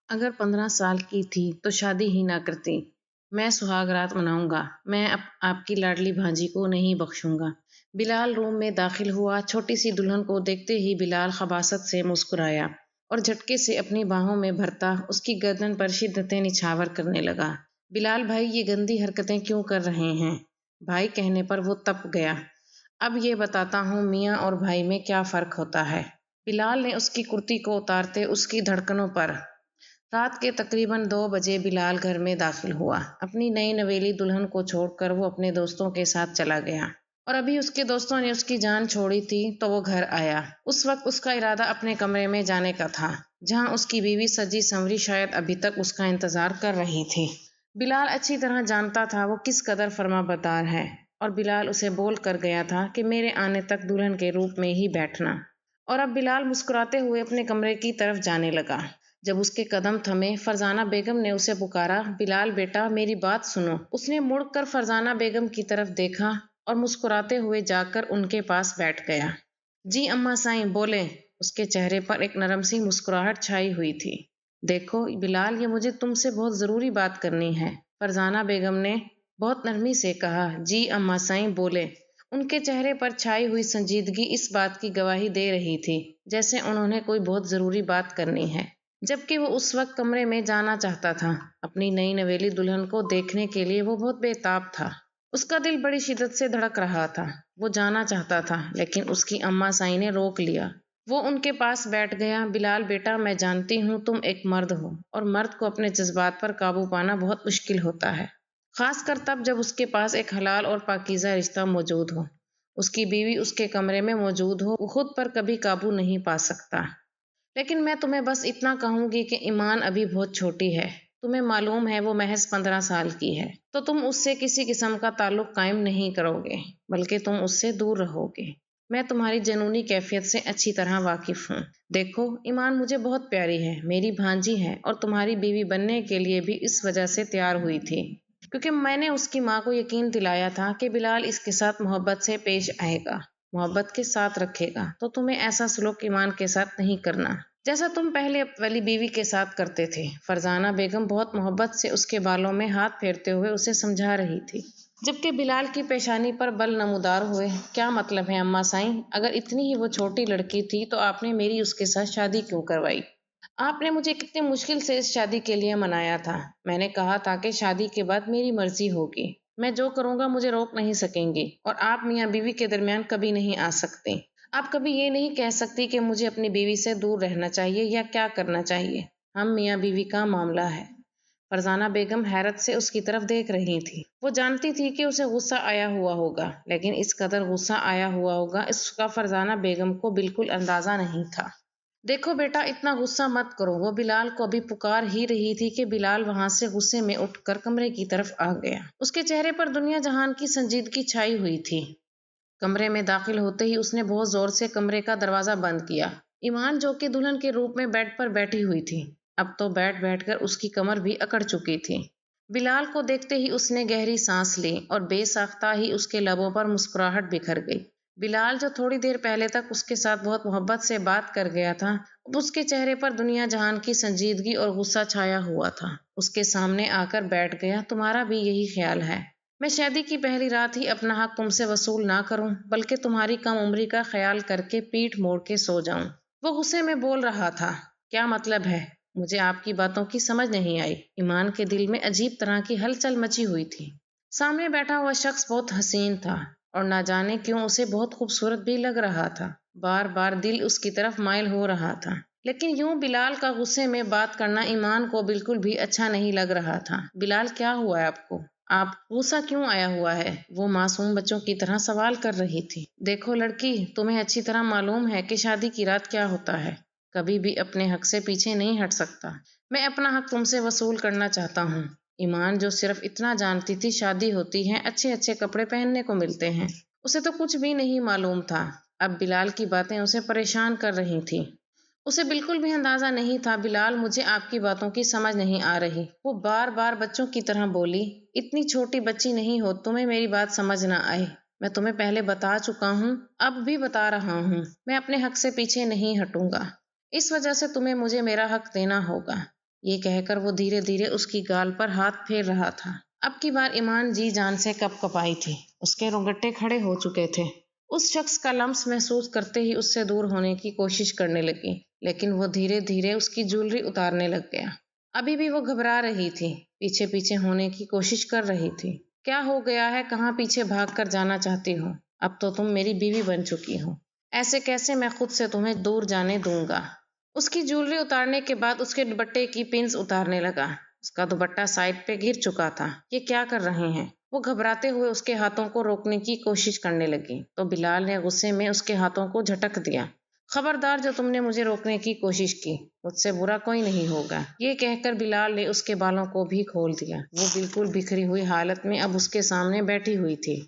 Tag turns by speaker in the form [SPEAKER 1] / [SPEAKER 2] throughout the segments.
[SPEAKER 1] اگر 15 سال کی تھی تو شادی ہی نہ کرتی۔ میں سہاگ رات مناؤں گا۔ میں آپ کی لاڈلی بھانجی کو نہیں بخشوں گا۔ بلال روم میں داخل ہوا۔ چھوٹی سی دلہن کو دیکھتے ہی بلال خباثت سے مسکرایا اور جھٹکے سے اپنی باہوں میں بھرتا اس کی گردن پر شدتیں نچھاور کرنے لگا۔ بلال بھائی، یہ گندی حرکتیں کیوں کر رہے ہیں؟ بھائی کہنے پر وہ تپ گیا۔ اب یہ بتاتا ہوں میاں اور بھائی میں کیا فرق ہوتا ہے۔ بلال نے اس کی کرتی کو اتارتے اس کی دھڑکنوں پر۔ رات کے تقریباً 2 بجے بلال گھر میں داخل ہوا۔ اپنی نئی نویلی دلہن کو چھوڑ کر وہ اپنے دوستوں کے ساتھ چلا گیا اور ابھی اس کے دوستوں نے اس کی جان چھوڑی تھی تو وہ گھر آیا۔ اس وقت اس کا ارادہ اپنے کمرے میں جانے کا تھا جہاں اس کی بیوی سجی سنوری شاید ابھی تک اس کا انتظار کر رہی تھی۔ بلال اچھی طرح جانتا تھا وہ کس قدر فرما بردار ہے اور بلال اسے بول کر گیا تھا کہ میرے آنے تک دلہن کے روپ میں ہی بیٹھنا۔ اور اب بلال مسکراتے ہوئے اپنے کمرے کی طرف جانے لگا۔ جب اس کے قدم تھمے، فرزانہ بیگم نے اسے پکارا، بلال بیٹا میری بات سنو۔ اس نے مڑ کر فرزانہ بیگم کی طرف دیکھا اور مسکراتے ہوئے جا کر ان کے پاس بیٹھ گیا۔ جی اماں سائیں بولیں۔ اس کے چہرے پر ایک نرم سی مسکراہٹ چھائی ہوئی تھی۔ دیکھو بلال، یہ مجھے تم سے بہت ضروری بات کرنی ہے، فرزانہ بیگم نے بہت نرمی سے کہا۔ جی اماں سائیں بولیں۔ ان کے چہرے پر چھائی ہوئی سنجیدگی اس بات کی گواہی دے رہی تھی جیسے انہوں نے کوئی بہت ضروری بات کرنی ہے، جبکہ وہ اس وقت کمرے میں جانا چاہتا تھا۔ اپنی نئی نویلی دلہن کو دیکھنے کے لیے وہ بہت بے تاب تھا۔ اس کا دل بڑی شدت سے دھڑک رہا تھا۔ وہ جانا چاہتا تھا لیکن اس کی اماں سائیں نے روک لیا۔ وہ ان کے پاس بیٹھ گیا۔ بلال بیٹا، میں جانتی ہوں تم ایک مرد ہو اور مرد کو اپنے جذبات پر قابو پانا بہت مشکل ہوتا ہے، خاص کر تب جب اس کے پاس ایک حلال اور پاکیزہ رشتہ موجود ہو۔ اس کی بیوی اس کے کمرے میں موجود ہو، وہ خود پر کبھی قابو نہیں پا سکتا۔ لیکن میں تمہیں بس اتنا کہوں گی کہ ایمان ابھی بہت چھوٹی ہے۔ تمہیں معلوم ہے وہ محض 15 سال کی ہے، تو تم اس سے کسی قسم کا تعلق قائم نہیں کرو گے بلکہ تم اس سے دور رہو گے۔ میں تمہاری جنونی کیفیت سے اچھی طرح واقف ہوں۔ دیکھو ایمان مجھے بہت پیاری ہے، میری بھانجی ہے اور تمہاری بیوی بننے کے لیے بھی اس وجہ سے تیار ہوئی تھی کیونکہ میں نے اس کی ماں کو یقین دلایا تھا کہ بلال اس کے ساتھ محبت سے پیش آئے گا، محبت کے ساتھ رکھے گا، تو تمہیں ایسا سلوک ایمان کے ساتھ نہیں کرنا جیسا تم پہلے والی بیوی کے ساتھ کرتے تھے۔ فرزانہ بیگم بہت محبت سے اس کے بالوں میں ہاتھ پھیرتے ہوئے اسے سمجھا رہی تھی، جبکہ بلال کی پیشانی پر بل نمودار ہوئے۔ کیا مطلب ہے اماں سائیں؟ اگر اتنی ہی وہ چھوٹی لڑکی تھی تو آپ نے میری اس کے ساتھ شادی کیوں کروائی؟ آپ نے مجھے کتنی مشکل سے اس شادی کے لیے منایا تھا۔ میں نے کہا تھا کہ شادی کے بعد میری مرضی ہوگی، میں جو کروں گا مجھے روک نہیں سکیں گی اور آپ میاں بیوی کے درمیان کبھی نہیں آ سکتے۔ آپ کبھی یہ نہیں کہہ سکتی کہ مجھے اپنی بیوی سے دور رہنا چاہیے یا کیا کرنا چاہیے۔ ہم میاں بیوی کا معاملہ ہے۔ فرزانہ بیگم حیرت سے اس کی طرف دیکھ رہی تھی۔ وہ جانتی تھی کہ اسے غصہ آیا ہوا ہوگا لیکن اس قدر غصہ آیا ہوا ہوگا اس کا فرزانہ بیگم کو بالکل اندازہ نہیں تھا۔ دیکھو بیٹا اتنا غصہ مت کرو، وہ بلال کو ابھی پکار ہی رہی تھی کہ بلال وہاں سے غصے میں اٹھ کر کمرے کی طرف آ گیا۔ اس کے چہرے پر دنیا جہان کی سنجیدگی چھائی ہوئی تھی۔ کمرے میں داخل ہوتے ہی اس نے بہت زور سے کمرے کا دروازہ بند کیا۔ ایمان جو کہ دلہن کے روپ میں بیڈ پر بیٹھی ہوئی تھی، اب تو بیٹھ بیٹھ کر اس کی کمر بھی اکڑ چکی تھی۔ بلال کو دیکھتے ہی اس نے گہری سانس لی اور بے ساختہ ہی اس کے لبوں پر مسکراہٹ بکھر گئی۔ بلال جو تھوڑی دیر پہلے تک اس کے ساتھ بہت محبت سے بات کر گیا تھا، اب اس کے چہرے پر دنیا جہان کی سنجیدگی اور غصہ چھایا ہوا تھا۔ اس کے سامنے آ کر بیٹھ گیا۔ تمہارا بھی یہی خیال ہے؟ میں شادی کی پہلی رات ہی اپنا حق تم سے وصول نہ کروں بلکہ تمہاری کم عمری کا خیال کر کے پیٹھ موڑ کے سو جاؤں؟ وہ غصے میں بول رہا تھا۔ کیا مطلب ہے؟ مجھے آپ کی باتوں کی سمجھ نہیں آئی۔ ایمان کے دل میں عجیب طرح کی ہلچل مچی ہوئی تھی۔ سامنے بیٹھا ہوا شخص بہت حسین تھا اور نہ جانے کیوں اسے بہت خوبصورت بھی لگ رہا تھا۔ بار بار دل اس کی طرف مائل ہو رہا تھا لیکن یوں بلال کا غصے میں بات کرنا ایمان کو بالکل بھی اچھا نہیں لگ رہا تھا۔ بلال کیا ہوا ہے آپ کو؟ آپ غصہ کیوں آیا ہوا ہے؟ وہ معصوم بچوں کی طرح سوال کر رہی تھی۔ دیکھو لڑکی، تمہیں اچھی طرح معلوم ہے کہ شادی کی رات کیا ہوتا ہے، کبھی بھی اپنے حق سے پیچھے نہیں ہٹ سکتا۔ میں اپنا حق تم سے وصول کرنا چاہتا ہوں۔ ایمان جو صرف اتنا جانتی تھی شادی ہوتی ہے، اچھے اچھے کپڑے پہننے کو ملتے ہیں، اسے تو کچھ بھی نہیں معلوم تھا۔ اب بلال کی باتیں اسے پریشان کر رہی تھی۔ اسے بالکل بھی اندازہ نہیں تھا۔ بلال مجھے آپ کی باتوں کی سمجھ نہیں آ رہی، وہ بار بار بچوں کی طرح بولی۔ اتنی چھوٹی بچی نہیں ہو تمہیں میری بات سمجھ نہ آئے؟ میں تمہیں پہلے بتا چکا ہوں، اب بھی بتا رہا ہوں، میں اپنے حق سے پیچھے نہیں ہٹوں گا، اس وجہ سے تمہیں مجھے میرا حق دینا ہوگا۔ یہ کہہ کر وہ دھیرے دھیرے اس کی گال پر ہاتھ پھیر رہا تھا۔ اب کی بار ایمان جی جان سے کپ کپائی تھی، اس کے رونگٹے کھڑے ہو چکے تھے۔ اس شخص کا لمس محسوس کرتے ہی اس سے دور ہونے کی کوشش کرنے لگی، لیکن وہ دھیرے دھیرے اس کی جویلری اتارنے لگ گیا۔ ابھی بھی وہ گھبرا رہی تھی، پیچھے پیچھے ہونے کی کوشش کر رہی تھی۔ کیا ہو گیا ہے؟ کہاں پیچھے بھاگ کر جانا چاہتی ہو؟ اب تو تم میری بیوی بن چکی ہو، ایسے کیسے میں خود سے تمہیں دور جانے دوں گا؟ اس کی جویلری اتارنے کے بعد اس کے دوپٹے کی پنز اتارنے لگا۔ اس کا دوپٹہ سائڈ پہ گر چکا تھا۔ یہ کیا کر رہے ہیں؟ وہ گھبراتے ہوئے اس کے ہاتھوں کو روکنے کی کوشش کرنے لگی تو بلال نے غصے میں اس کے ہاتھوں کو جھٹک دیا۔ خبردار، جو تم نے مجھے روکنے کی کوشش کی، مجھ سے برا کوئی نہیں ہوگا۔ یہ کہہ کر بلال نے اس کے بالوں کو بھی کھول دیا۔ وہ بالکل بکھری ہوئی حالت میں اب اس کے سامنے بیٹھی ہوئی تھی،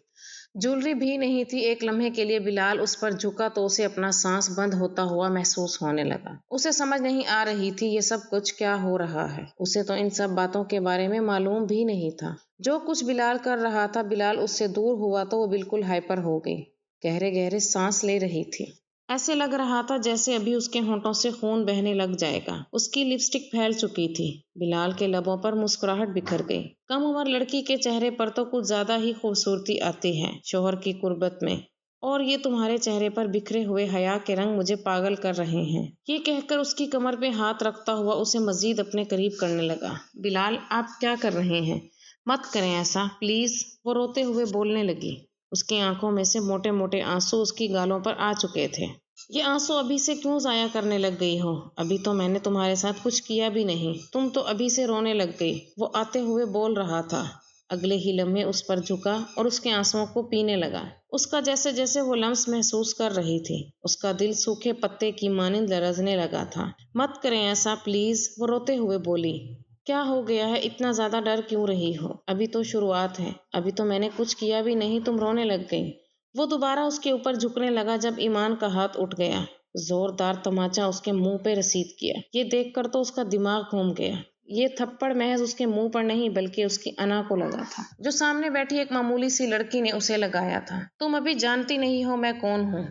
[SPEAKER 1] جویلری بھی نہیں تھی۔ ایک لمحے کے لیے بلال اس پر جھکا تو اسے اپنا سانس بند ہوتا ہوا محسوس ہونے لگا۔ اسے سمجھ نہیں آ رہی تھی یہ سب کچھ کیا ہو رہا ہے۔ اسے تو ان سب باتوں کے بارے میں معلوم بھی نہیں تھا۔ جو کچھ بلال کر رہا تھا، بلال اس سے دور ہوا تو وہ بالکل ہائپر ہو گئی، گہرے گہرے سانس لے رہی تھی۔ ایسے لگ رہا تھا جیسے ابھی اس کے ہونٹوں سے خون بہنے لگ جائے گا۔ اس کی لپسٹک پھیل چکی تھی۔ بلال کے لبوں پر مسکراہٹ بکھر گئی۔ کم عمر لڑکی کے چہرے پر تو کچھ زیادہ ہی خوبصورتی آتی ہے شوہر کی قربت میں، اور یہ تمہارے چہرے پر بکھرے ہوئے حیا کے رنگ مجھے پاگل کر رہے ہیں۔ یہ کہہ کر اس کی کمر پہ ہاتھ رکھتا ہوا اسے مزید اپنے قریب کرنے لگا۔ بلال، آپ کیا کر رہے ہیں؟ مت کریں ایسا پلیز، وہ روتے ہوئے بولنے لگی۔ اس کی آنکھوں میں سے موٹے موٹے آنسو اس کی گالوں پر آ چکے تھے۔ یہ آنسو ابھی سے کیوں ضائع کرنے لگ گئی ہو؟ ابھی تو میں نے تمہارے ساتھ کچھ کیا بھی نہیں، تم تو ابھی سے رونے لگ گئی، وہ آتے ہوئے بول رہا تھا۔ اگلے ہی لمحے اس پر جھکا اور اس کے آنسوؤں کو پینے لگا۔ اس کا جیسے جیسے وہ لمس محسوس کر رہی تھی، اس کا دل سوکھے پتے کی مانند لرزنے لگا تھا۔ مت کریں ایسا پلیز، وہ روتے ہوئے بولی۔ کیا ہو گیا ہے؟ اتنا زیادہ ڈر کیوں رہی ہو؟ ابھی تو شروعات ہے، ابھی تو میں نے کچھ کیا بھی نہیں، تم رونے لگ گئی۔ وہ دوبارہ اس کے اوپر جھکنے لگا جب ایمان کا ہاتھ اٹھ گیا۔ زوردار تماچا اس کے منہ پہ رسید کیا۔ یہ دیکھ کر تو اس کا دماغ گھوم گیا۔ یہ تھپڑ محض اس کے منہ پر نہیں بلکہ اس کی انا کو لگا تھا، جو سامنے بیٹھی ایک معمولی سی لڑکی نے اسے لگایا تھا۔ تم ابھی جانتی نہیں ہو میں کون ہوں۔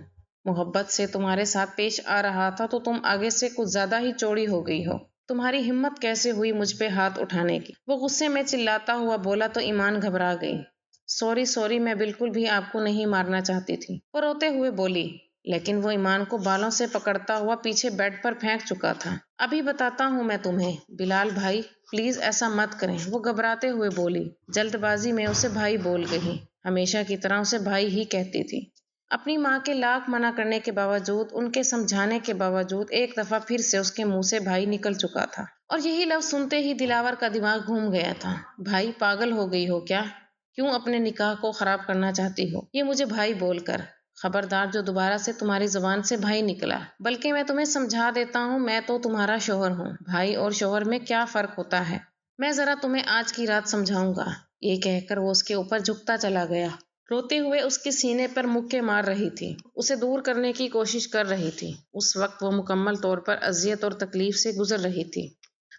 [SPEAKER 1] محبت سے تمہارے ساتھ پیش آ رہا تھا تو تم آگے سے کچھ زیادہ ہی چوڑی ہو گئی ہو۔ تمہاری ہمت کیسے ہوئی مجھ پہ ہاتھ اٹھانے کی؟ وہ غصے میں چلاتا ہوا بولا تو ایمان گھبرا گئی۔ سوری، میں بالکل بھی آپ کو نہیں مارنا چاہتی تھی، وہ روتے ہوئے بولی، لیکن وہ ایمان کو بالوں سے پکڑتا ہوا پیچھے بیڈ پر پھینک چکا تھا۔ ابھی بتاتا ہوں میں تمہیں۔ بلال بھائی پلیز ایسا مت کریں، وہ گھبراتے ہوئے بولی۔ جلد بازی میں اسے بھائی بول گئی، ہمیشہ کی طرح اسے بھائی ہی کہتی تھی۔ اپنی ماں کے لاکھ منع کرنے کے باوجود، ان کے سمجھانے کے باوجود، ایک دفعہ پھر سے اس کے منہ سے بھائی نکل چکا تھا، اور یہی لفظ سنتے ہی دلاور کا دماغ گھوم گیا تھا۔ بھائی، پاگل ہو گئی ہو کیا؟ کیوں اپنے نکاح کو خراب کرنا چاہتی ہو یہ مجھے بھائی بول کر؟ خبردار جو دوبارہ سے تمہاری زبان سے بھائی نکلا، بلکہ میں تمہیں سمجھا دیتا ہوں، میں تو تمہارا شوہر ہوں، بھائی اور شوہر میں کیا فرق ہوتا ہے، میں ذرا تمہیں آج کی رات سمجھاؤں گا۔ یہ کہہ کر وہ اس کے اوپر جھکتا چلا گیا، روتے ہوئے اس کے سینے پر مکے مار رہی تھی، اسے دور کرنے کی کوشش کر رہی تھی۔ اس وقت وہ مکمل طور پر اذیت اور تکلیف سے گزر رہی تھی۔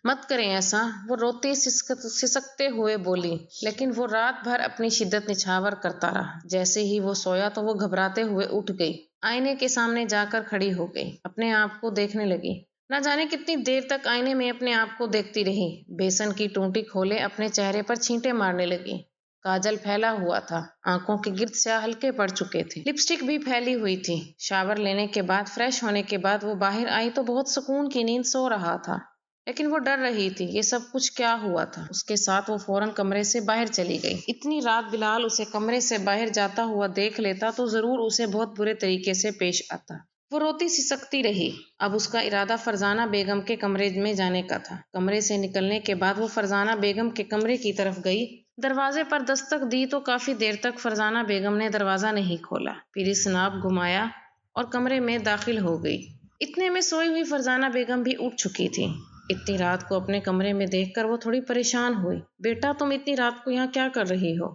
[SPEAKER 1] مت کریں ایسا، وہ روتے سسکتے ہوئے بولی، لیکن وہ رات بھر اپنی شدت نچھاور کرتا رہا۔ جیسے ہی وہ سویا تو وہ گھبراتے ہوئے اٹھ گئی، آئینے کے سامنے جا کر کھڑی ہو گئی، اپنے آپ کو دیکھنے لگی۔ نہ جانے کتنی دیر تک آئینے میں اپنے آپ کو دیکھتی رہی۔ بیسن کی ٹونٹی کھولے اپنے چہرے پر چھینٹے مارنے لگی۔ کاجل پھیلا ہوا تھا، آنکھوں کے گرد سیاہ ہلکے پڑ چکے تھے، لپسٹک بھی پھیلی ہوئی تھی۔ شاور لینے کے بعد، فریش ہونے کے بعد وہ باہر آئی تو بہت سکون کی نیند سو رہا تھا، لیکن وہ ڈر رہی تھی یہ سب کچھ کیا ہوا تھا۔ اس کے ساتھ وہ فوراً کمرے سے باہر چلی گئی۔ اتنی رات بلال اسے کمرے سے باہر جاتا ہوا دیکھ لیتا تو ضرور اسے بہت برے طریقے سے پیش آتا۔ وہ روتی سسکتی رہی۔ اب اس کا ارادہ فرزانہ بیگم کے کمرے میں جانے کا تھا۔ کمرے سے نکلنے کے بعد وہ فرزانہ بیگم کے کمرے کی طرف گئی، دروازے پر دستک دی تو کافی دیر تک فرزانہ بیگم نے دروازہ نہیں کھولا، پھر اس ناب گھمایا اور کمرے میں داخل ہو گئی۔ اتنے میں سوئی ہوئی فرزانہ بیگم بھی اٹھ چکی تھی۔ اتنی رات کو اپنے کمرے میں دیکھ کر وہ تھوڑی پریشان ہوئی۔ بیٹا، تم اتنی رات کو یہاں کیا کر رہی ہو؟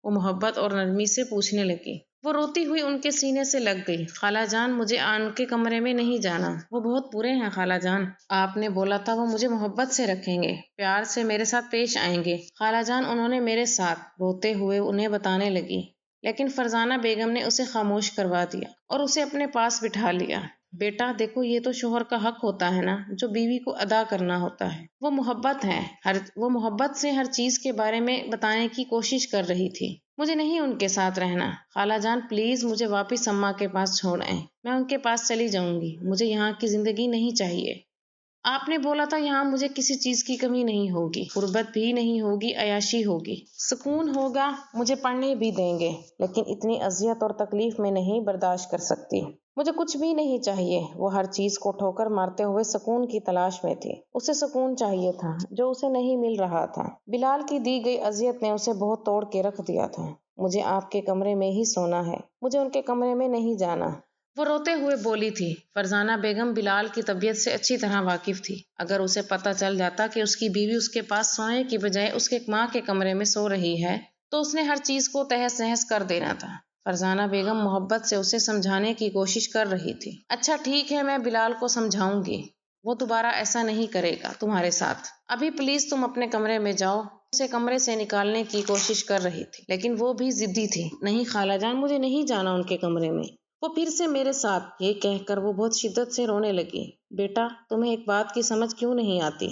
[SPEAKER 1] وہ محبت اور نرمی سے پوچھنے لگی۔ وہ روتی ہوئی ان کے سینے سے لگ گئی۔ خالہ جان، مجھے ان کے کمرے میں نہیں جانا، وہ بہت برے ہیں خالہ جان۔ آپ نے بولا تھا وہ مجھے محبت سے رکھیں گے، پیار سے میرے ساتھ پیش آئیں گے۔ خالہ جان، انہوں نے میرے ساتھ، روتے ہوئے انہیں بتانے لگی، لیکن فرزانہ بیگم نے اسے خاموش کروا دیا اور اسے اپنے پاس بٹھا لیا۔ بیٹا دیکھو، یہ تو شوہر کا حق ہوتا ہے نا جو بیوی کو ادا کرنا ہوتا ہے۔ وہ محبت سے ہر چیز کے بارے میں بتانے کی کوشش کر رہی تھی۔ مجھے نہیں ان کے ساتھ رہنا۔ خالہ جان پلیز مجھے واپس اماں کے پاس چھوڑ آئیں، میں ان کے پاس چلی جاؤں گی، مجھے یہاں کی زندگی نہیں چاہیے۔ آپ نے بولا تھا یہاں مجھے کسی چیز کی کمی نہیں ہوگی، غربت بھی نہیں ہوگی، عیاشی ہوگی، سکون ہوگا، مجھے پڑھنے بھی دیں گے، لیکن اتنی اذیت اور تکلیف میں نہیں برداشت کر سکتی۔ مجھے کچھ بھی نہیں چاہیے۔ وہ ہر چیز کو ٹھوکر مارتے ہوئے سکون کی تلاش میں تھی۔ اسے سکون چاہیے تھا جو اسے نہیں مل رہا تھا۔ بلال کی دی گئی اذیت نے اسے بہت توڑ کے رکھ دیا تھا۔ مجھے آپ کے کمرے میں ہی سونا ہے، مجھے ان کے کمرے میں نہیں جانا، وہ روتے ہوئے بولی تھی۔ فرزانہ بیگم بلال کی طبیعت سے اچھی طرح واقف تھی۔ اگر اسے پتہ چل جاتا کہ اس کی بیوی اس کے پاس سونے کی بجائے اس کے ماں کے کمرے میں سو رہی ہے تو اس نے ہر چیز کو تہس نہس کر دینا تھا۔ فرزانہ بیگم محبت سے اسے سمجھانے کی کوشش کر رہی تھی۔ اچھا ٹھیک ہے، میں بلال کو سمجھاؤں گی، وہ دوبارہ ایسا نہیں کرے گا تمہارے ساتھ۔ ابھی پلیز تم اپنے کمرے میں جاؤ۔ اسے کمرے سے نکالنے کی کوشش کر رہی تھی لیکن وہ بھی ضدی تھی۔ نہیں خالہ جان، مجھے نہیں جانا ان کے کمرے میں، وہ پھر سے میرے ساتھ، یہ کہہ کر وہ بہت شدت سے رونے لگی۔ بیٹا تمہیں ایک بات کی سمجھ کیوں نہیں آتی؟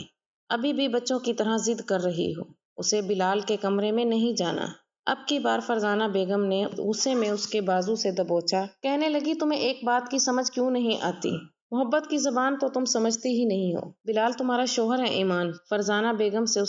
[SPEAKER 1] ابھی بھی بچوں کی طرح ضد کر رہی ہو۔ اسے بلال کے کمرے میں نہیں جانا۔ اب کی بار فرزانہ بیگم نے غصے میں اس کے بازو سے دبوچا، کہنے لگی تمہیں ایک بات کی سمجھ کیوں نہیں آتی؟ محبت کی زبان تو تم سمجھتی ہی نہیں ہو۔ بلال تمہارا شوہر ہے ایمان۔ فرزانہ بیگم سے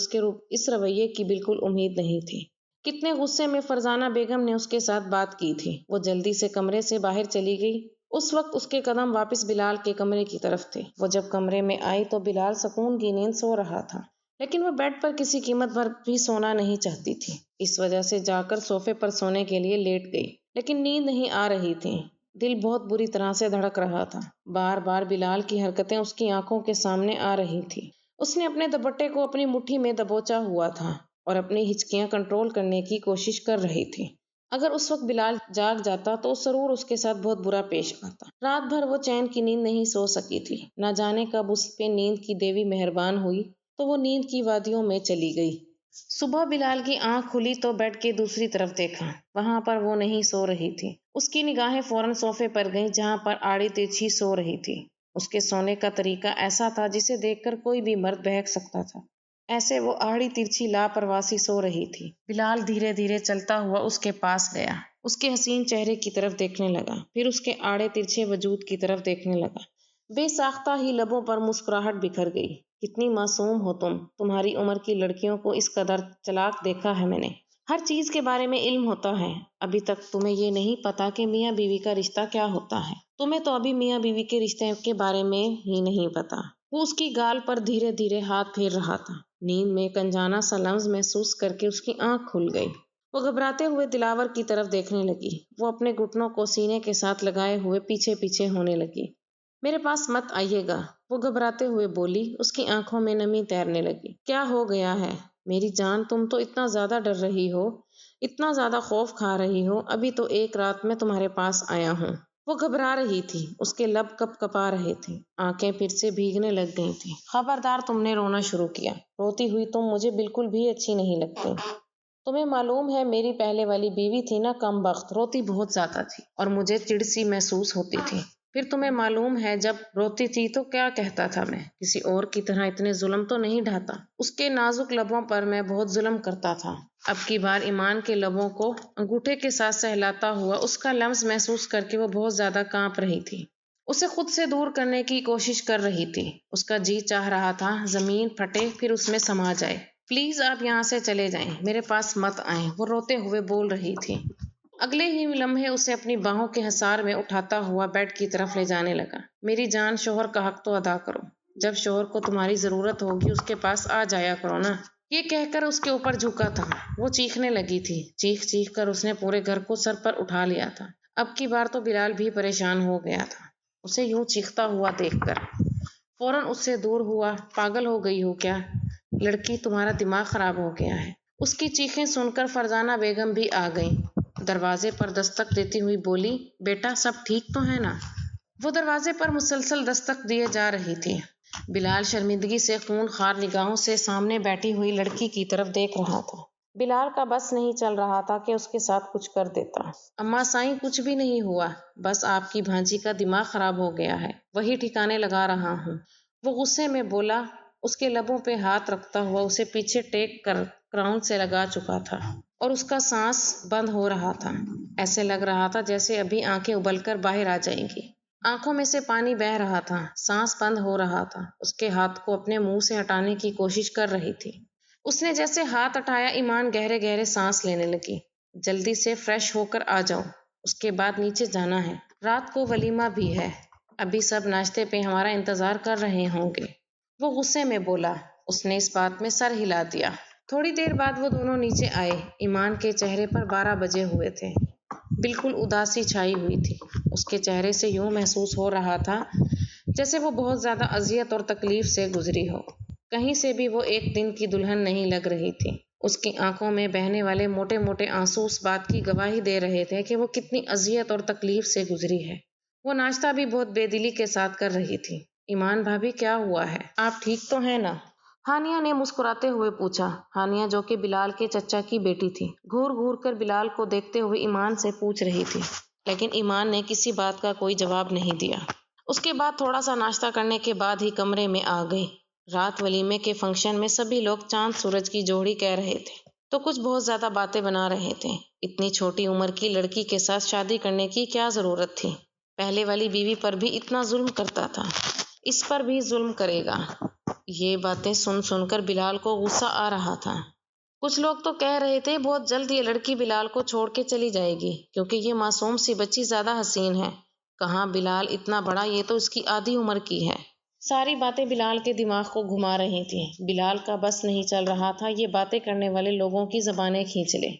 [SPEAKER 1] اس رویے کی بالکل امید نہیں تھی۔ کتنے غصے میں فرزانہ بیگم نے اس کے ساتھ بات کی تھی۔ وہ جلدی سے کمرے سے باہر چلی گئی۔ اس وقت اس کے قدم واپس بلال کے کمرے کی طرف تھے۔ وہ جب کمرے میں آئی تو بلال سکون کی نیند سو رہا تھا، لیکن وہ بیڈ پر کسی قیمت پر بھی سونا نہیں چاہتی تھی۔ اس وجہ سے جا کر صوفے پر سونے کے لیے لیٹ گئی، لیکن نیند نہیں آ رہی تھی۔ دل بہت بری طرح سے دھڑک رہا تھا۔ بار بار بلال کی حرکتیں اس کی آنکھوں کے سامنے آ رہی تھی۔ اس نے اپنے دوپٹے کو اپنی مٹھی میں دبوچا ہوا تھا اور اپنی ہچکیاں کنٹرول کرنے کی کوشش کر رہی تھی۔ اگر اس وقت بلال جاگ جاتا تو ضرور اس کے ساتھ بہت برا پیش آتا۔ رات بھر وہ چین کی نیند نہیں سو سکی تھی۔ نہ جانے کب اس پہ نیند کی دیوی مہربان ہوئی تو وہ نیند کی وادیوں میں چلی گئی۔ صبح بلال کی آنکھ کھلی تو بیڈ کے دوسری طرف دیکھا، وہاں پر وہ نہیں سو رہی تھی۔ اس کی نگاہیں فوراً صوفے پر گئیں جہاں پر آڑی ترچھی سو رہی تھی۔ اس کے سونے کا طریقہ ایسا تھا جسے دیکھ کر کوئی بھی مرد بہک سکتا تھا۔ ایسے وہ آڑی ترچھی لاپرواسی سو رہی تھی۔ بلال دھیرے دھیرے چلتا ہوا اس کے پاس گیا، اس کے حسین چہرے کی طرف دیکھنے لگا، پھر اس کے آڑے ترچھے وجود کی طرف دیکھنے لگا۔ بے ساختہ ہی لبوں پر مسکراہٹ بکھر گئی۔ کتنی معصوم ہو تم، تمہاری عمر کی لڑکیوں کو اس قدر چلاک دیکھا ہے میں نے۔ ہر چیز کے بارے میں علم ہوتا ہے، ابھی تک تمہیں یہ نہیں پتا کہ میاں بیوی کا رشتہ کیا ہوتا ہے۔ تمہیں تو ابھی میاں بیوی کے رشتے کے بارے میں ہی نہیں پتا۔ وہ اس کی گال پر دھیرے دھیرے ہاتھ پھیر رہا تھا۔ نیند میں کنجانہ سا لمس محسوس کر کے اس کی آنکھ کھل گئی۔ وہ گھبراتے ہوئے دلاور کی طرف دیکھنے لگی۔ وہ اپنے گھٹنوں کو سینے کے ساتھ لگائے ہوئے پیچھے پیچھے ہونے لگی۔ میرے پاس مت آئیے گا، وہ گھبراتے ہوئے بولی۔ اس کی آنکھوں میں نمی تیرنے لگی۔ کیا ہو گیا ہے میری جان، تم تو اتنا زیادہ ڈر رہی ہو، اتنا زیادہ خوف کھا رہی ہو۔ ابھی تو ایک رات میں تمہارے پاس آیا ہوں۔ وہ گھبرا رہی تھی، اس کے لب کپ کپا رہے تھے، آنکھیں پھر سے بھیگنے لگ گئی تھیں۔ خبردار تم نے رونا شروع کیا۔ روتی ہوئی تم مجھے بالکل بھی اچھی نہیں لگتی۔ تمہیں معلوم ہے میری پہلے والی بیوی تھی نا کم بخت، روتی بہت زیادہ تھی اور مجھے چڑ سی محسوس ہوتی تھی۔ پھر تمہیں معلوم ہے جب روتی تھی تو کیا کہتا تھا میں، کسی اور کی طرح اتنے ظلم تو نہیں ڈھاتا۔ اس کے نازک لبوں پر میں بہت ظلم کرتا تھا۔ اب کی بار ایمان کے لبوں کو انگوٹھے کے ساتھ سہلاتا ہوا اس کا لمس محسوس کر کے وہ بہت زیادہ کانپ رہی تھی۔ اسے خود سے دور کرنے کی کوشش کر رہی تھی۔ اس کا جی چاہ رہا تھا زمین پھٹے پھر اس میں سما جائے۔ پلیز آپ یہاں سے چلے جائیں، میرے پاس مت آئیں، وہ روتے ہوئے بول رہی تھی۔ اگلے ہی لمحے اسے اپنی باہوں کے حصار میں اٹھاتا ہوا بیڈ کی طرف لے جانے لگا۔ میری جان، شوہر کا حق تو ادا کرو، جب شوہر کو تمہاری ضرورت ہوگی اس کے پاس آ جایا کرو نا۔ یہ کہہ کر اس کے اوپر جھکا تھا۔ وہ چیخنے لگی تھی۔ چیخ چیخ کر اس نے پورے گھر کو سر پر اٹھا لیا تھا۔ اب کی بار تو بلال بھی پریشان ہو گیا تھا اسے یوں چیختا ہوا دیکھ کر۔ فوراً اس سے دور ہوا۔ پاگل ہو گئی ہو کیا لڑکی، تمہارا دماغ خراب ہو گیا ہے۔ اس کی چیخیں سن کر فرزانہ بیگم بھی آ گئیں۔ دروازے پر دستک دیتی ہوئی بولی، بیٹا سب ٹھیک تو ہے نا؟ وہ دروازے پر مسلسل دستک دیے جا رہی تھی۔ بلال شرمندگی سے خون خوار نگاہوں سے سامنے بیٹھی ہوئی لڑکی کی طرف دیکھ رہا تھا۔ بلال کا بس نہیں چل رہا تھا کہ اس کے ساتھ کچھ کر دیتا۔ اماں سائیں کچھ بھی نہیں ہوا، بس آپ کی بھانجی کا دماغ خراب ہو گیا ہے، وہی ٹھکانے لگا رہا ہوں۔ وہ غصے میں بولا، اس کے لبوں پہ ہاتھ رکھتا ہوا اسے پیچھے ٹیک کر کراؤن سے لگا چکا تھا اور اس کا سانس بند ہو رہا تھا۔ ایسے لگ رہا تھا جیسے ابھی آنکھیں ابل کر باہر آ جائیں گی۔ آنکھوں میں سے پانی بہہ رہا تھا، سانس بند ہو رہا تھا۔ اس کے ہاتھ کو اپنے منہ سے ہٹانے کی کوشش کر رہی تھی۔ اس نے جیسے ہاتھ ہٹایا، ایمان گہرے گہرے سانس لینے لگی۔ جلدی سے فریش ہو کر آ جاؤ، اس کے بعد نیچے جانا ہے، رات کو ولیمہ بھی ہے، ابھی سب ناشتے پہ ہمارا انتظار کر رہے ہوں گے۔ وہ غصے میں بولا۔ اس نے اس بات میں سر ہلا دیا۔ تھوڑی دیر بعد وہ دونوں نیچے آئے۔ ایمان کے چہرے پر 12 بجے ہوئے تھے، بالکل اداسی چھائی ہوئی تھی۔ اس کے چہرے سے یوں محسوس ہو رہا تھا جیسے وہ بہت زیادہ اذیت اور تکلیف سے گزری ہو۔ کہیں سے بھی وہ ایک دن کی دلہن نہیں لگ رہی تھی۔ اس کی آنکھوں میں بہنے والے موٹے موٹے آنسو اس بات کی گواہی دے رہے تھے کہ وہ کتنی اذیت اور تکلیف سے گزری ہے۔ وہ ناشتہ بھی بہت بے دلی کے ساتھ کر رہی تھی۔ ایمان بھابھی کیا ہوا ہے؟ آپ ٹھیک تو ہیں نا؟ ہانیہ نے مسکراتے ہوئے پوچھا۔ ہانیہ جو کہ بلال کے چچا کی بیٹی تھی، گھور گھور کر بلال کو دیکھتے ہوئے ایمان سے پوچھ رہی تھی، لیکن ایمان نے کسی بات کا کوئی جواب نہیں دیا۔ اس کے بعد تھوڑا سا ناشتہ کرنے کے بعد ہی کمرے میں آ گئی۔ رات ولیمے کے فنکشن میں سبھی لوگ چاند سورج کی جوڑی کہہ رہے تھے تو کچھ بہت زیادہ باتیں بنا رہے تھے۔ اتنی چھوٹی عمر کی لڑکی کے ساتھ شادی کرنے کی کیا ضرورت تھی؟ پہلے والی بیوی پر بھی اتنا ظلم کرتا تھا، اس پر بھی ظلم کرے گا۔ یہ باتیں سن سن کر بلال کو غصہ آ رہا تھا۔ کچھ لوگ تو کہہ رہے تھے بہت جلد یہ لڑکی بلال کو چھوڑ کے چلی جائے گی کیونکہ یہ معصوم سی بچی زیادہ حسین ہے۔ کہاں بلال اتنا بڑا، یہ تو اس کی آدھی عمر کی ہے۔ ساری باتیں بلال کے دماغ کو گھما رہی تھیں۔ بلال کا بس نہیں چل رہا تھا یہ باتیں کرنے والے لوگوں کی زبانیں کھینچ لے۔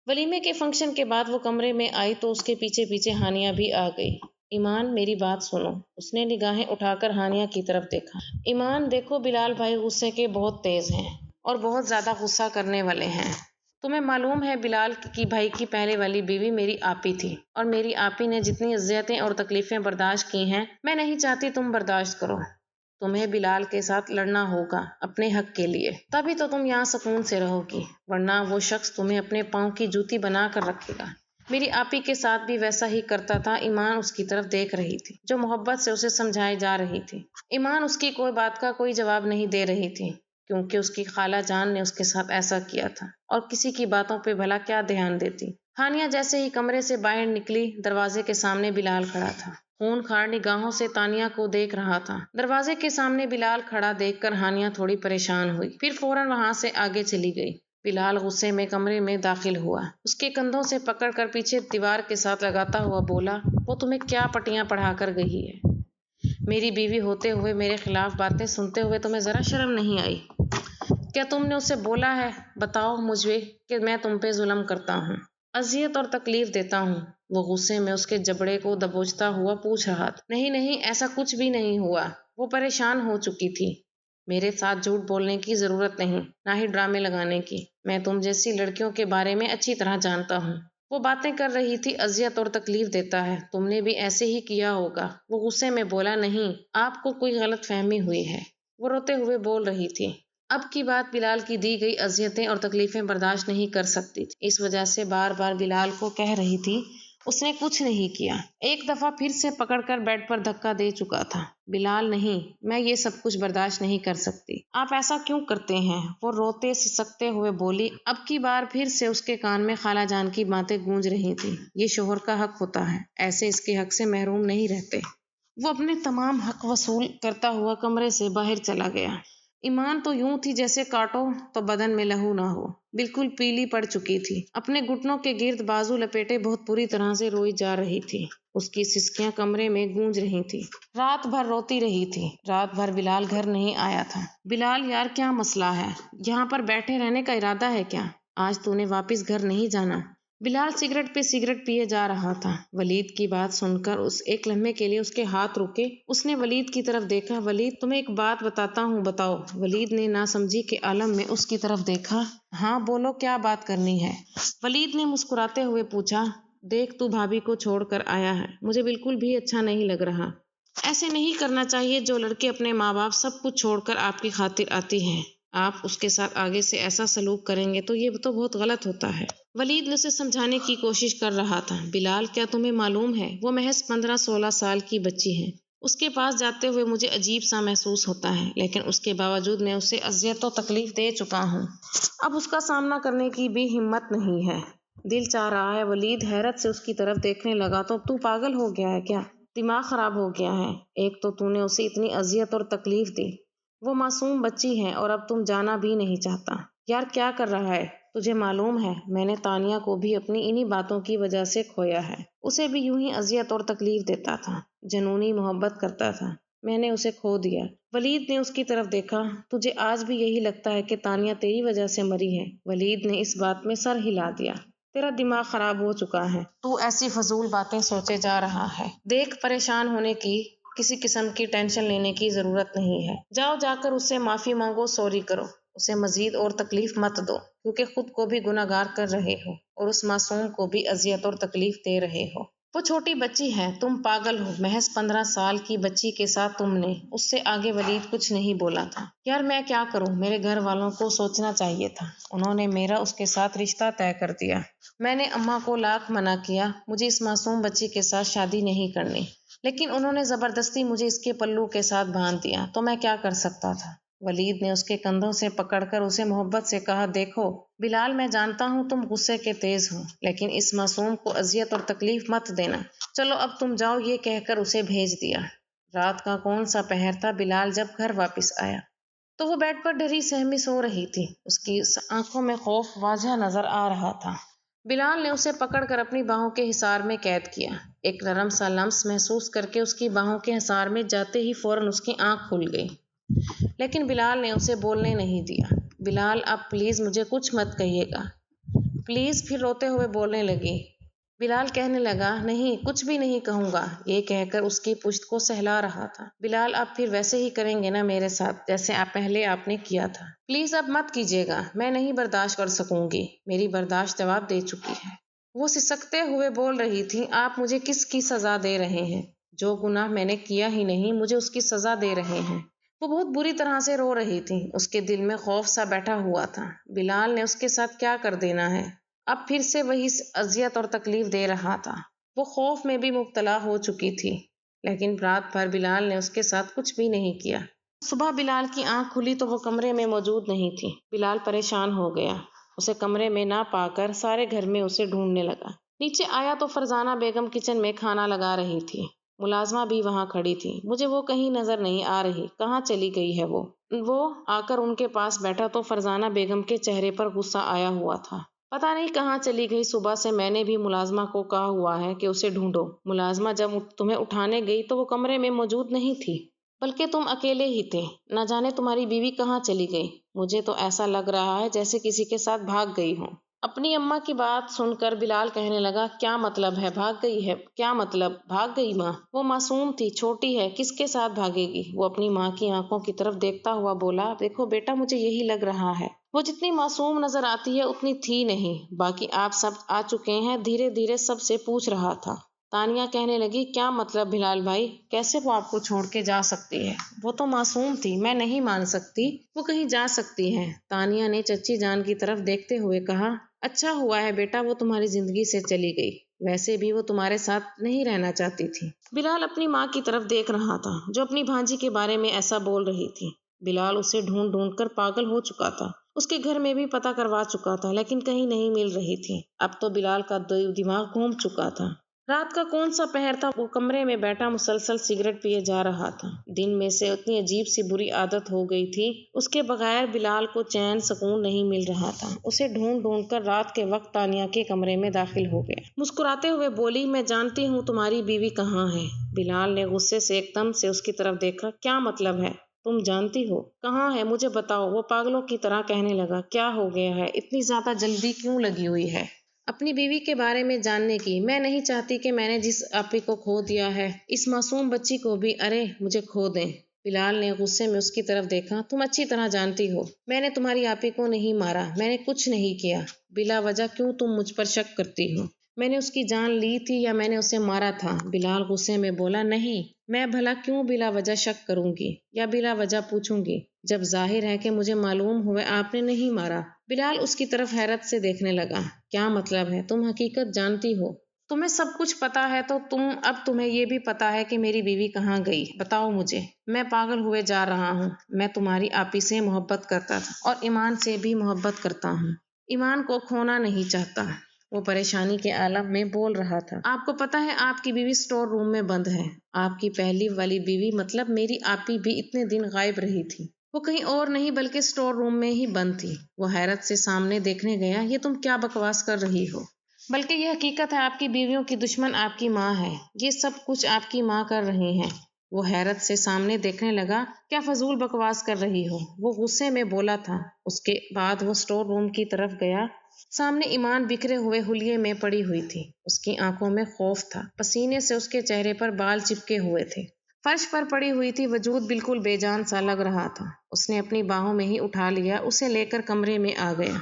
[SPEAKER 1] ولیمے کے فنکشن کے بعد وہ کمرے میں آئی تو اس کے پیچھے پیچھے ہانیہ بھی آ گئی۔ ایمان میری بات سنو۔ اس نے نگاہیں اٹھا کر ہانیہ کی طرف دیکھا۔ ایمان دیکھو، بلال بھائی غصے کے بہت تیز ہیں اور بہت زیادہ غصہ کرنے والے ہیں۔ تمہیں معلوم ہے بلال کی بھائی کی پہلے والی بیوی میری آپی تھی اور میری آپی نے جتنی اذیتیں اور تکلیفیں برداشت کی ہیں، میں نہیں چاہتی تم برداشت کرو۔ تمہیں بلال کے ساتھ لڑنا ہوگا اپنے حق کے لیے، تبھی تو تم یہاں سکون سے رہو گی، ورنہ وہ شخص تمہیں اپنے پاؤں کی جوتی بنا کر رکھے گا۔ میری آپی کے ساتھ بھی ویسا ہی کرتا تھا۔ ایمان اس کی طرف دیکھ رہی تھی جو محبت سے اسے سمجھائی جا رہی تھی۔ ایمان اس کی کوئی بات کا کوئی جواب نہیں دے رہی تھی کیونکہ اس کی خالہ جان نے اس کے ساتھ ایسا کیا تھا اور کسی کی باتوں پہ بھلا کیا دھیان دیتی۔ ہانیہ جیسے ہی کمرے سے باہر نکلی، دروازے کے سامنے بلال کھڑا تھا، خون خوار نگاہوں سے تانیہ کو دیکھ رہا تھا۔ دروازے کے سامنے بلال کھڑا دیکھ کر ہانیہ تھوڑی پریشان ہوئی، پھر فوراً وہاں سے آگے چلی گئی۔ بلال غصے میں کمرے میں داخل ہوا، اس کے کندھوں سے پکڑ کر پیچھے دیوار کے ساتھ لگاتا ہوا بولا، وہ تمہیں کیا پٹیاں پڑھا کر گئی ہے؟ میری بیوی ہوتے ہوئے میرے خلاف باتیں سنتے ہوئے تمہیں ذرا شرم نہیں آئی؟ کیا تم نے اسے بولا ہے بتاؤ مجھے کہ میں تم پہ ظلم کرتا ہوں، اذیت اور تکلیف دیتا ہوں؟ وہ غصے میں اس کے جبڑے کو دبوچتا ہوا پوچھ رہا تھا۔ نہیں نہیں، ایسا کچھ بھی نہیں ہوا۔ وہ پریشان ہو چکی تھی۔ میرے ساتھ جھوٹ بولنے کی ضرورت نہیں، نہ ہی ڈرامے لگانے کی، میں تم جیسی لڑکیوں کے بارے میں اچھی طرح جانتا ہوں۔ وہ باتیں کر رہی تھی اذیت اور تکلیف دیتا ہے، تم نے بھی ایسے ہی کیا ہوگا۔ وہ غصے میں بولا، نہیں، آپ کو کوئی غلط فہمی ہوئی ہے۔ وہ روتے ہوئے بول رہی تھی۔ اب کی بات بلال کی دی گئی اذیتیں اور تکلیفیں برداشت نہیں کر سکتی تھی، اس وجہ سے بار بار بلال کو کہہ رہی تھی اس نے کچھ نہیں کیا۔ ایک دفعہ پھر سے پکڑ کر بیڈ پر دھکا دے چکا تھا۔ بلال نہیں، میں یہ سب کچھ برداشت نہیں کر سکتی۔ آپ ایسا کیوں کرتے ہیں؟ وہ روتے سسکتے ہوئے بولی۔ اب کی بار پھر سے اس کے کان میں خالہ جان کی باتیں گونج رہی تھی، یہ شوہر کا حق ہوتا ہے، ایسے اس کے حق سے محروم نہیں رہتے۔ وہ اپنے تمام حق وصول کرتا ہوا کمرے سے باہر چلا گیا۔ ایمان تو یوں تھی جیسے کاٹو تو بدن میں لہو نہ ہو، بالکل پیلی پڑ چکی تھی، اپنے گھٹنوں کے گرد بازو لپیٹے بہت بری طرح سے روئی جا رہی تھی۔ اس کی سسکیاں کمرے میں گونج رہی تھی، رات بھر روتی رہی تھی۔ رات بھر بلال گھر نہیں آیا تھا۔ بلال یار کیا مسئلہ ہے؟ یہاں پر بیٹھے رہنے کا ارادہ ہے کیا؟ آج تو نے واپس گھر نہیں جانا؟ بلال سگریٹ پہ سگریٹ پیے جا رہا تھا۔ ولید کی بات سن کر اس ایک لمحے کے لیے اس کے ہاتھ رکے۔ اس نے ولید کی طرف دیکھا۔ ولید تمہیں ایک بات بتاتا ہوں، بتاؤ۔ ولید نے ناسمجھی کے عالم میں اس کی طرف دیکھا۔ ہاں بولو، کیا بات کرنی ہے؟ ولید نے مسکراتے ہوئے پوچھا۔ دیکھ تو بھابھی کو چھوڑ کر آیا ہے، مجھے بالکل بھی اچھا نہیں لگ رہا۔ ایسے نہیں کرنا چاہیے، جو لڑکے اپنے ماں باپ سب کچھ چھوڑ کر آپ کی خاطر آتی ہیں، آپ اس کے ساتھ آگے سے ایسا سلوک کریں گے تو یہ تو بہت غلط ہوتا ہے۔ ولید نے اسے سمجھانے کی کوشش کر رہا تھا۔ بلال، کیا تمہیں معلوم ہے وہ محض 15-16 سال کی بچی ہے۔ اس کے پاس جاتے ہوئے مجھے عجیب سا محسوس ہوتا ہے، لیکن اس کے باوجود میں اسے اذیت و تکلیف دے چکا ہوں۔ اب اس کا سامنا کرنے کی بھی ہمت نہیں ہے۔ دل چاہ رہا ہے۔ ولید حیرت سے اس کی طرف دیکھنے لگا۔ تو پاگل ہو گیا ہے کیا؟ دماغ خراب ہو گیا ہے؟ ایک تو نے اسے اتنی اذیت اور تکلیف دی، وہ معصوم بچی ہے، اور اب تم جانا بھی نہیں چاہتا۔ یار کیا کر رہا ہے؟ تجھے معلوم ہے میں نے تانیہ کو بھی اپنی انہی باتوں کی وجہ سے کھویا ہے۔ اسے بھی یوں ہی اذیت اور تکلیف دیتا تھا، جنونی محبت کرتا تھا۔ میں نے اسے کھو دیا۔ ولید نے اس کی طرف دیکھا۔ تجھے آج بھی یہی لگتا ہے کہ تانیہ تیری وجہ سے مری ہے؟ ولید نے اس بات میں سر ہلا دیا۔ تیرا دماغ خراب ہو چکا ہے، تو ایسی فضول باتیں سوچے جا رہا ہے۔ دیکھ، پریشان ہونے کی، کسی قسم کی ٹینشن لینے کی ضرورت نہیں ہے۔ جاؤ، جا کر اس سے معافی مانگو، سوری کرو۔ اسے مزید اور تکلیف مت دو، کیونکہ خود کو بھی گناہ گار کر رہے ہو اور اس معصوم کو بھی اذیت اور تکلیف دے رہے ہو۔ وہ چھوٹی بچی ہے، تم پاگل ہو۔ محض 15 سال کی بچی کے ساتھ تم نے۔ اس سے آگے ولید کچھ نہیں بولا تھا۔ یار میں کیا کروں؟ میرے گھر والوں کو سوچنا چاہیے تھا، انہوں نے میرا اس کے ساتھ رشتہ طے کر دیا۔ میں نے اماں کو لاکھ منع کیا، مجھے اس معصوم بچی کے ساتھ شادی نہیں کرنی، لیکن انہوں نے زبردستی مجھے اس کے پلو کے ساتھ باندھ دیا، تو میں کیا کر سکتا تھا؟ ولید نے اس کے کندھوں سے پکڑ کر اسے محبت سے کہا، دیکھو بلال، میں جانتا ہوں تم غصے کے تیز ہو، لیکن اس معصوم کو اذیت اور تکلیف مت دینا۔ چلو اب تم جاؤ۔ یہ کہہ کر اسے بھیج دیا۔ رات کا کون سا پہر تھا؟ بلال جب گھر واپس آیا تو وہ بیڈ پر ڈری سہمی سو رہی تھی۔ اس کی آنکھوں میں خوف واضح نظر آ رہا تھا۔ بلال نے اسے پکڑ کر اپنی باہوں کے حصار میں قید کیا۔ ایک نرم سا لمس محسوس کر کے اس کی باہوں کے حصار میں جاتے ہی فوراً اس کی آنکھ کھل گئی، لیکن بلال نے اسے بولنے نہیں دیا۔ بلال، اب پلیز مجھے کچھ مت کہیے گا، پلیز۔ پھر روتے ہوئے بولنے لگی۔ بلال کہنے لگا، نہیں، کچھ بھی نہیں کہوں گا، یہ کہہ کر اس کی پشت کو سہلا رہا تھا۔ بلال، اب پھر ویسے ہی کریں گے نا میرے ساتھ جیسے پہلے آپ نے کیا تھا؟ پلیز اب مت کیجیے گا، میں نہیں برداشت کر سکوں گی، میری برداشت جواب دے چکی ہے۔ وہ سسکتے ہوئے بول رہی تھی، آپ مجھے کس کی سزا دے رہے ہیں؟ جو گناہ میں نے کیا ہی نہیں، مجھے اس کی سزا دے رہے ہیں۔ وہ بہت بری طرح سے رو رہی تھی، اس کے دل میں خوف سا بیٹھا ہوا تھا۔ بلال نے اس کے ساتھ کیا کر دینا ہے؟ اب پھر سے وہی اذیت اور تکلیف دے رہا تھا۔ وہ خوف میں بھی مبتلا ہو چکی تھی، لیکن رات بھر بلال نے اس کے ساتھ کچھ بھی نہیں کیا۔ صبح بلال کی آنکھ کھلی تو وہ کمرے میں موجود نہیں تھی۔ بلال پریشان ہو گیا، اسے کمرے میں نہ پا کر سارے گھر میں اسے ڈھونڈنے لگا۔ نیچے آیا تو فرزانہ بیگم کچن میں کھانا لگا رہی تھی، ملازمہ بھی وہاں کھڑی تھی۔ مجھے وہ کہیں نظر نہیں آ رہی، کہاں چلی گئی ہے وہ؟ آ کر ان کے پاس بیٹھا تو فرزانہ بیگم کے چہرے پر غصہ آیا ہوا تھا۔ پتہ نہیں کہاں چلی گئی، صبح سے میں نے بھی ملازمہ کو کہا ہوا ہے کہ اسے ڈھونڈو۔ ملازمہ جب تمہیں اٹھانے گئی تو وہ کمرے میں موجود نہیں تھی، بلکہ تم اکیلے ہی تھے۔ نہ جانے تمہاری بیوی کہاں چلی گئی، مجھے تو ایسا لگ رہا ہے جیسے کسی کے ساتھ بھاگ گئی ہوں۔ اپنی اماں کی بات سن کر بلال کہنے لگا، کیا مطلب ہے بھاگ گئی ہے؟ کیا مطلب بھاگ گئی؟ ماں وہ معصوم تھی، چھوٹی ہے، کس کے ساتھ بھاگے گی؟ وہ اپنی ماں کی آنکھوں کی طرف دیکھتا ہوا بولا، دیکھو بیٹا، مجھے یہی لگ رہا ہے، وہ جتنی معصوم نظر آتی ہے اتنی تھی نہیں۔ باقی آپ سب آ چکے ہیں، دھیرے دھیرے سب سے پوچھ رہا تھا۔ تانیہ کہنے لگی، کیا مطلب بلال بھائی؟ کیسے وہ آپ کو چھوڑ کے جا سکتی ہے؟ وہ تو معصوم تھی، میں نہیں مان سکتی وہ کہیں جا سکتی ہے۔ تانیہ نے چچی جان کی طرف دیکھتے ہوئے کہا، اچھا ہوا ہے بیٹا وہ تمہاری زندگی سے چلی گئی، ویسے بھی وہ تمہارے ساتھ نہیں رہنا چاہتی تھی۔ بلال اپنی ماں کی طرف دیکھ رہا تھا جو اپنی بھانجی کے بارے میں ایسا بول رہی تھی۔ بلال اسے ڈھونڈ ڈھونڈ کر پاگل ہو چکا تھا، اس کے گھر میں بھی پتہ کروا چکا تھا، لیکن کہیں نہیں مل رہی تھی۔ اب تو بلال کا دماغ گھوم چکا تھا۔ رات کا کون سا پہر تھا، وہ کمرے میں بیٹھا مسلسل سگریٹ پیے جا رہا تھا۔ دن میں سے اتنی عجیب سی بری عادت ہو گئی تھی، اس کے بغیر بلال کو چین سکون نہیں مل رہا تھا۔ اسے ڈھونڈ ڈھونڈ کر رات کے وقت تانیہ کے کمرے میں داخل ہو گیا۔ مسکراتے ہوئے بولی، میں جانتی ہوں تمہاری بیوی کہاں ہے۔ بلال نے غصے سے ایک دم سے اس کی طرف دیکھا، کیا مطلب ہے؟ تم جانتی ہو کہاں ہے؟ مجھے بتاؤ۔ وہ پاگلوں کی طرح کہنے لگا، کیا ہو گیا ہے؟ اتنی زیادہ جلدی کیوں لگی ہوئی ہے اپنی بیوی کے بارے میں جاننے کی؟ میں نہیں چاہتی کہ میں نے جس آپی کو کھو دیا ہے اس معصوم بچی کو بھی ارے مجھے کھو دیں۔ بلال نے غصے میں اس کی طرف دیکھا، تم اچھی طرح جانتی ہو میں نے تمہاری آپی کو نہیں مارا، میں نے کچھ نہیں کیا، بلا وجہ کیوں تم مجھ پر شک کرتی ہو؟ میں نے اس کی جان لی تھی یا میں نے اسے مارا تھا؟ بلال غصے میں بولا، نہیں، میں بھلا کیوں بلا وجہ شک کروں گی یا بلا وجہ پوچھوں گی؟ جب ظاہر ہے کہ مجھے معلوم ہوئے آپ نے نہیں مارا۔ بلال اس کی طرف حیرت سے دیکھنے لگا۔ کیا مطلب ہے؟ تم حقیقت جانتی ہو؟ تمہیں سب کچھ پتا ہے تو اب تمہیں یہ بھی پتا ہے کہ میری بیوی کہاں گئی؟ بتاؤ مجھے۔ میں پاگل ہوئے جا رہا ہوں۔ میں تمہاری آپی سے محبت کرتا تھا اور ایمان سے بھی محبت کرتا ہوں۔ ایمان کو کھونا نہیں چاہتا۔ وہ پریشانی کے عالم میں بول رہا تھا۔ آپ کو پتا ہے آپ کی بیوی اسٹور روم میں بند ہے۔ آپ کی پہلی والی بیوی مطلب میری آپی بھی اتنے دن غائب رہی تھی۔ وہ کہیں اور نہیں بلکہ اسٹور روم میں ہی بند تھی۔ وہ حیرت سے سامنے دیکھنے گیا۔ یہ تم کیا بکواس کر رہی ہو؟ بلکہ یہ حقیقت ہے، آپ کی بیویوں کی دشمن آپ کی ماں ہے۔ یہ سب کچھ آپ کی ماں کر رہی ہے۔ وہ حیرت سے سامنے دیکھنے لگا۔ کیا فضول بکواس کر رہی ہو؟ وہ غصے میں بولا تھا۔ اس کے بعد وہ اسٹور روم کی طرف گیا۔ سامنے ایمان بکھرے ہوئے حلیے میں پڑی ہوئی تھی۔ اس کی آنکھوں میں خوف تھا۔ پسینے سے اس کے چہرے پر بال چپکے ہوئے تھے۔ فرش پر پڑی ہوئی تھی۔ وجود بالکل بے جان سا لگ رہا تھا۔ اس نے اپنی باہوں میں ہی اٹھا لیا، اسے لے کر کمرے میں آ گیا۔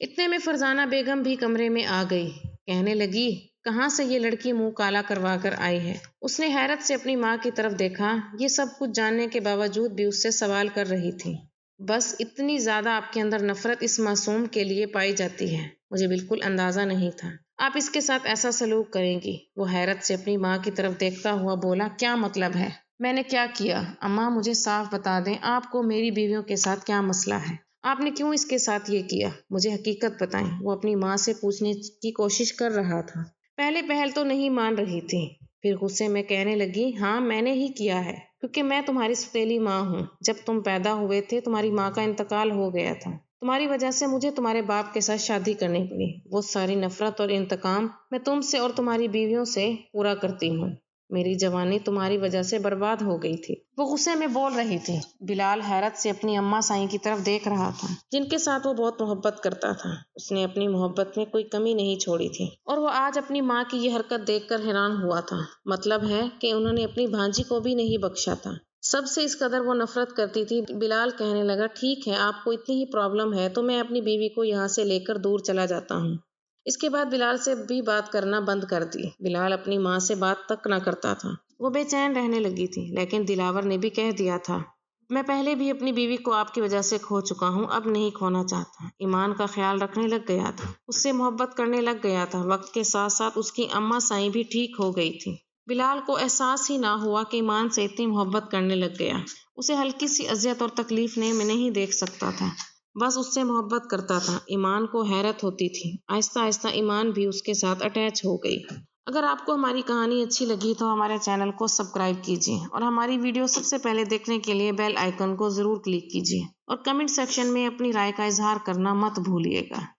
[SPEAKER 1] اتنے میں فرزانہ بیگم بھی کمرے میں آ گئی۔ کہنے لگی، کہاں سے یہ لڑکی منہ کالا کروا کر آئی ہے؟ اس نے حیرت سے اپنی ماں کی طرف دیکھا۔ یہ سب کچھ جاننے کے باوجود بھی اس سے سوال کر رہی تھی۔ بس اتنی زیادہ آپ کے اندر نفرت اس معصوم کے لیے پائی جاتی ہے، مجھے بالکل اندازہ نہیں تھا آپ اس کے ساتھ ایسا سلوک کریں گی۔ وہ حیرت سے اپنی ماں کی طرف دیکھتا ہوا بولا، کیا مطلب ہے؟ میں نے کیا کیا؟ اماں مجھے صاف بتا دیں، آپ کو میری بیویوں کے ساتھ کیا مسئلہ ہے؟ آپ نے کیوں اس کے ساتھ یہ کیا؟ مجھے حقیقت بتائیں۔ وہ اپنی ماں سے پوچھنے کی کوشش کر رہا تھا۔ پہلے پہل تو نہیں مان رہی تھی، پھر غصے میں کہنے لگی، ہاں میں نے ہی کیا ہے، کیونکہ میں تمہاری سوتیلی ماں ہوں۔ جب تم پیدا ہوئے تھے تمہاری ماں کا انتقال ہو گیا تھا۔ تمہاری وجہ سے مجھے تمہارے باپ کے ساتھ شادی کرنی پڑی۔ وہ ساری نفرت اور انتقام میں تم سے اور تمہاری بیویوں سے پورا کرتی ہوں۔ میری جوانی تمہاری وجہ سے برباد ہو گئی تھی۔ وہ غصے میں بول رہی تھی۔ بلال حیرت سے اپنی اماں سائیں کی طرف دیکھ رہا تھا، جن کے ساتھ وہ بہت محبت کرتا تھا۔ اس نے اپنی محبت میں کوئی کمی نہیں چھوڑی تھی، اور وہ آج اپنی ماں کی یہ حرکت دیکھ کر حیران ہوا تھا۔ مطلب ہے کہ انہوں نے اپنی بھانجی کو بھی نہیں بخشا تھا۔ سب سے اس قدر وہ نفرت کرتی تھی۔ بلال کہنے لگا، ٹھیک ہے، آپ کو اتنی ہی پرابلم ہے تو میں اپنی بیوی کو یہاں سے لے کر دور چلا جاتا ہوں۔ اس کے بعد بلال سے بھی بات کرنا بند کر دی۔ بلال اپنی ماں سے بات تک نہ کرتا تھا۔ وہ بے چین رہنے لگی تھی، لیکن دلاور نے بھی کہہ دیا تھا، میں پہلے بھی اپنی بیوی کو آپ کی وجہ سے کھو چکا ہوں، اب نہیں کھونا چاہتا۔ ایمان کا خیال رکھنے لگ گیا تھا، اس سے محبت کرنے لگ گیا تھا۔ وقت کے ساتھ ساتھ اس کی اماں سائیں بھی ٹھیک ہو گئی تھی۔ بلال کو احساس ہی نہ ہوا کہ ایمان سے اتنی محبت کرنے لگ گیا۔ اسے ہلکی سی اذیت اور تکلیف میں نہیں دیکھ سکتا تھا، بس اس سے محبت کرتا تھا۔ ایمان کو حیرت ہوتی تھی۔ آہستہ آہستہ ایمان بھی اس کے ساتھ اٹیچ ہو گئی۔ اگر آپ کو ہماری کہانی اچھی لگی تو ہمارے چینل کو سبسکرائب کیجیے، اور ہماری ویڈیو سب سے پہلے دیکھنے کے لیے بیل آئیکن کو ضرور کلک کیجیے، اور کمنٹ سیکشن میں اپنی رائے کا اظہار کرنا مت بھولیے گا۔